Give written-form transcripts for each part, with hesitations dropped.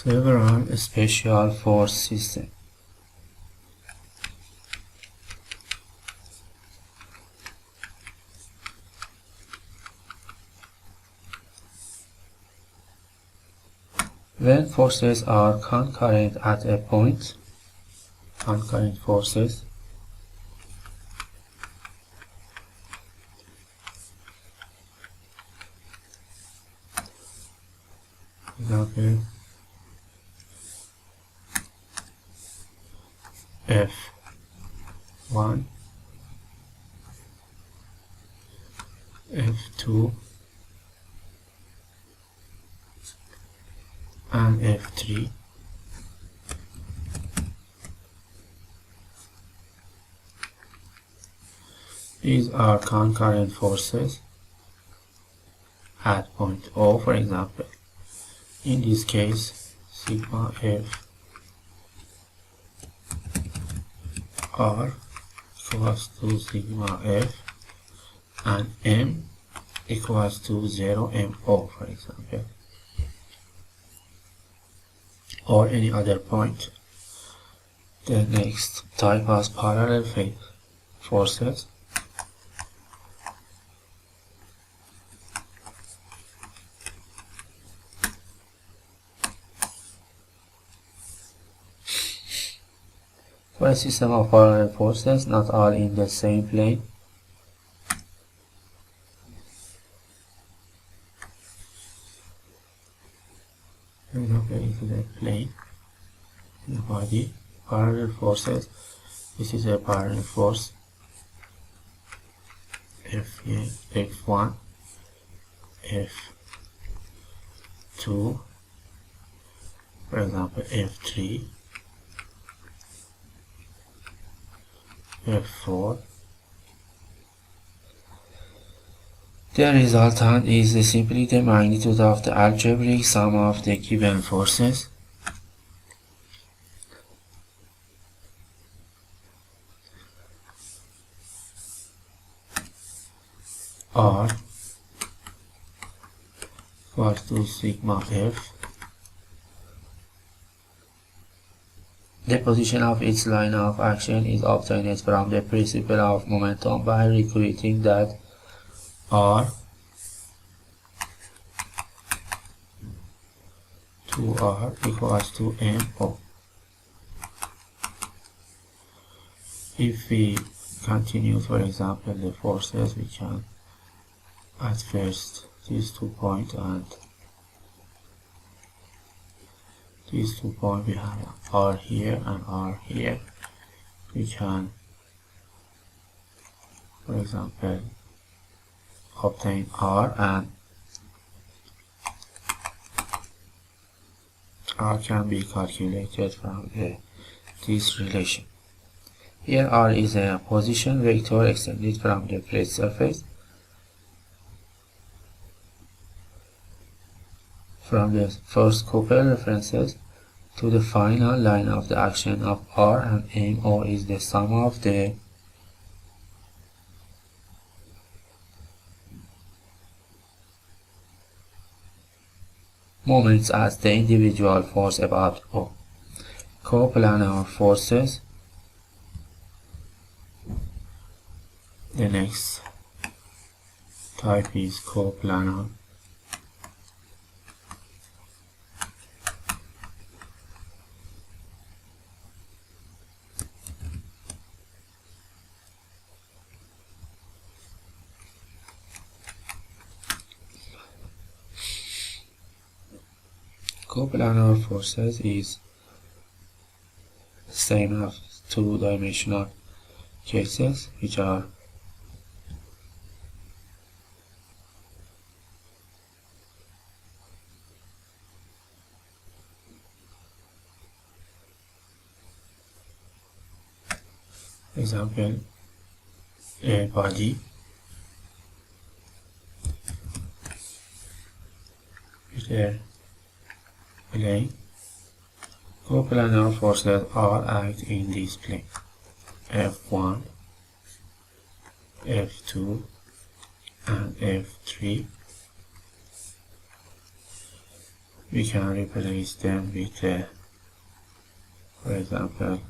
Several special force systems. When forces are concurrent at a point, concurrent forces, example F1, F2, and F3. These are concurrent forces at point O, for example. In this case, sigma F R equals to sigma F and M equals to 0 MO, for example, or any other point. The next type has parallel phase forces. For a system of parallel forces, not all in the same plane, for example, into the plane, in the body, parallel forces. This is a parallel force F1, F2, for example F3, F4. The resultant is simply the magnitude of the algebraic sum of the given forces. R equals to sigma F. The position of each line of action is obtained from the principle of momentum by recruiting that R to R equals to MO. If we continue, for example, the forces, we can at first these 2 points and these 2 points, we have R here and R here. We can, for example, obtain R, and R can be calculated from this relation. Here R is a position vector extended from the plate surface from the first couple references to the final line of the action of R, and MO is the sum of the moments as the individual force about O. Coplanar forces. The next type is coplanar. Coplanar forces is same as two-dimensional cases, which are example a body with a plane. Coplanar forces are act in this plane. F1, F2, and F3. we can replace them with, for example,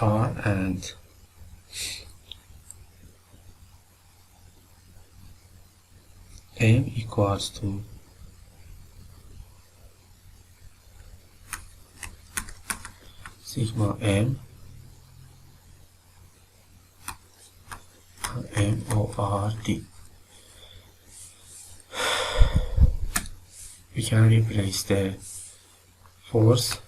R and M equals to sigma M MORD. We can replace the force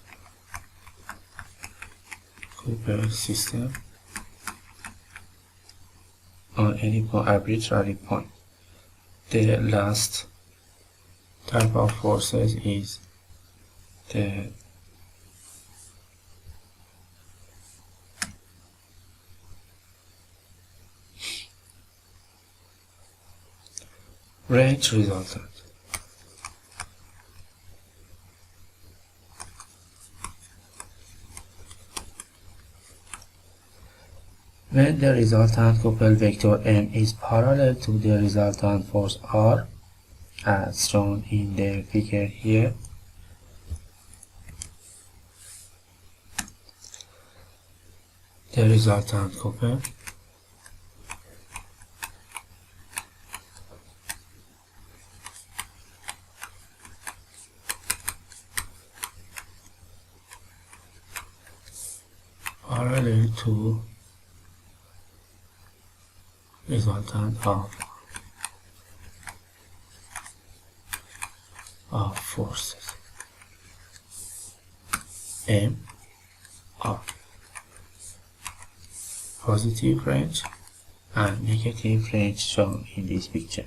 Cooper system on any arbitrary point. The last type of forces is the range resultant. When the resultant coupled vector M is parallel to the resultant force R, as shown in the figure here, the resultant couple parallel to resultant of forces M are positive range and negative range shown in this picture.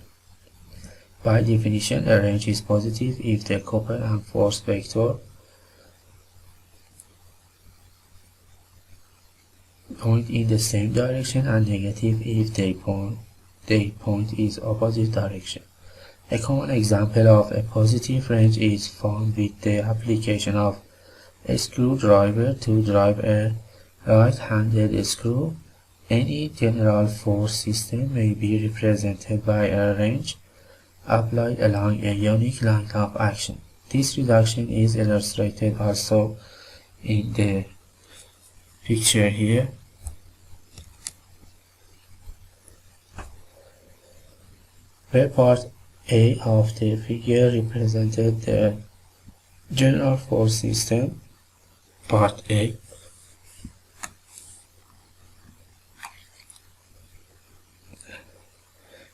By definition, a range is positive if the couple and force vector point in the same direction, and negative if they point is opposite direction. A common example of a positive range is found with the application of a screwdriver to drive a right-handed screw. Any general force system may be represented by a range applied along a unique line of action. This reduction is illustrated also in the picture here. Where part A of the figure represented the general force system, part A,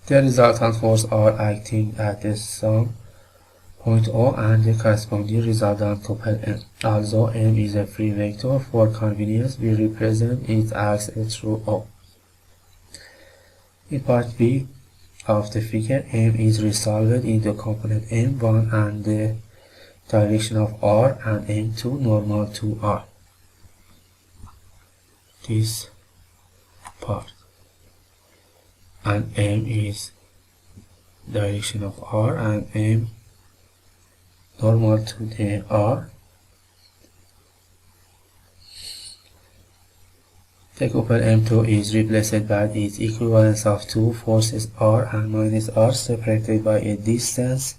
the resultant force are acting at the sum point O and the corresponding resultant couple M. Although M is a free vector, for convenience we represent it as a through O. In part B of the figure, M is resolved into component M1 and the direction of R, and M2 normal to R. This part. And M is direction of R and M normal to the R. The couple M2 is replaced by its equivalence of two forces R and minus R separated by a distance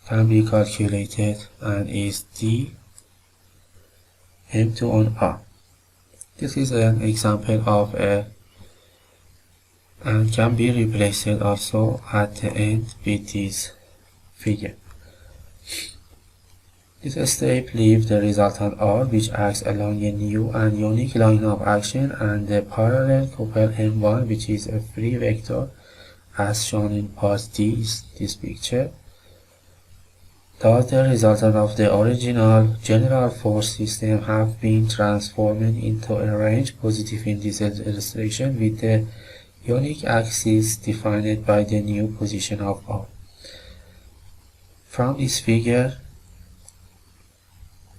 can be calculated and is D M2 on R. This is an example of a and can be replaced also at the end with this figure. This step leaves the resultant R, which acts along a new and unique line of action, and the parallel couple M1, which is a free vector, as shown in part D, this picture. Thus, the resultant of the original general force system have been transformed into a range, positive in this illustration, with the unique axis defined by the new position of R. From this figure,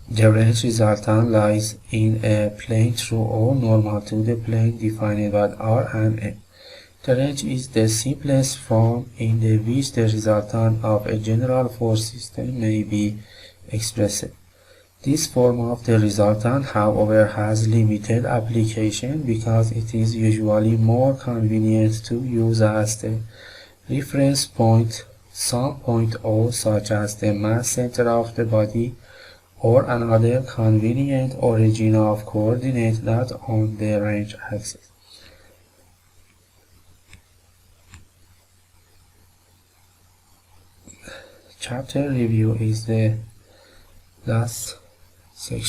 the range resultant lies in a plane through O normal to the plane defined by R and M. The range is the simplest form in which the resultant of a general force system may be expressed. This form of the resultant, however, has limited application because it is usually more convenient to use as the reference point some point O, such as the mass center of the body, or another convenient origin of coordinate not on the range axis. Chapter review is the last section.